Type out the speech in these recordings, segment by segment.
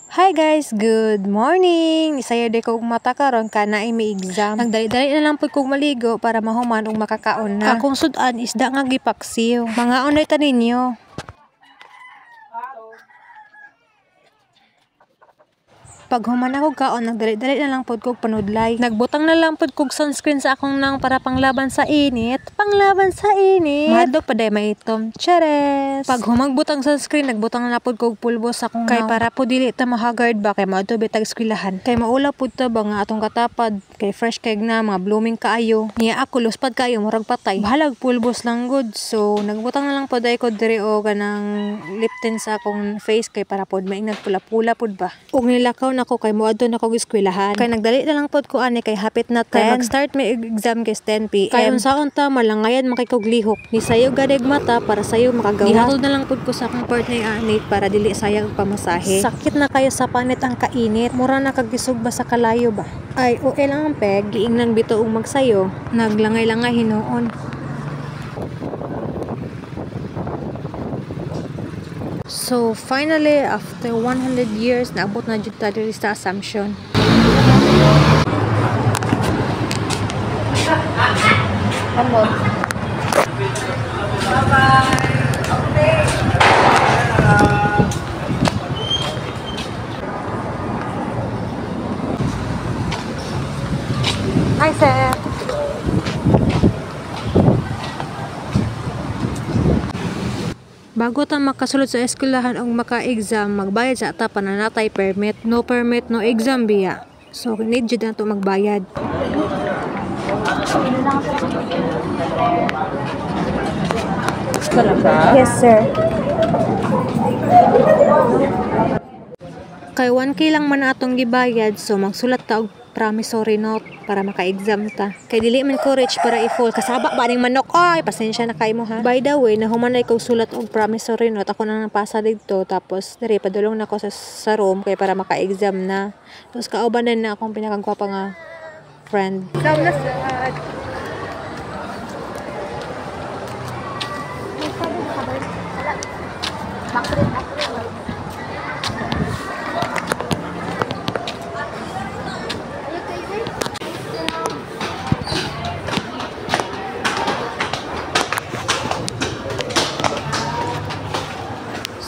Hi guys, good morning! Isaya de kog mata karon kana ay may exam. Nagdali-dali na lang pud kog maligo para mahuman og makakaon na. Akong sudan isda nga gipaksiw. Mga unay ta ninyo. Pag human ako kaon, nagdali-dali na lang pod kog panudlay. Nagbutang na lang pod kog sunscreen sa akong nang para panglaban sa init. Panglaban sa init. Madok pa day maitom. Chares! Pag humagbutang sunscreen, nagbutang na pod kog pulbos sa akong kay para po dili ta mahagard ba kay mao to bitag eskwelahan. Kay maula pod ta ba nga atong katapad kay fresh kay na mga blooming kaayo. Niya ako luspad kayo murag patay. Bahalag pulbos lang good. So nagbutang na lang pod ay ko diri o ganang lip tint sa akong face kay para pod maingat pula-pula pod ba. Ug nilakaw ako kay moadto na kog eskwelahan kay nagdali na lang pod ko ani kay hapit na 10 kay mag-start may exam kay 10 PM kay unsaon ta malangayan makay kog lihok ni sayo gadig mata para sayo makagawas gihatod na lang pod ko sa akong partner anit para dili sayang og pamasahe. Sakit na kayo sa panit ang kainit mura na kagisog ba sa kalayo ba ay okay lang ang peg giingnan bito og magsayo naglangay-langay hinuon. So finally, after 100 years, naabot na jud ta diri sa Assumption. Hi, sir. Bago ta makasulod sa eskwelahan o maka-exam, magbayad sa ata pananatay permit. No permit, no exam biya. So, need jud na to magbayad. Yes, sir. Kay 1K lang man atong gibayad, so magsulat ta og promissory note para maka-exam ta. Kay dili man courage para i-fall kasaba ba ning manok. Ay, pasensya na kay mo ha. By the way, nahumanay kog sulat og promissory note. Ako nang napasa dito tapos diri padulong na ko sa room kay para maka-exam na. Tapos kauban na akong pinakagwapa nga friend.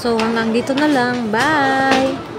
So hanggang dito na lang. Bye!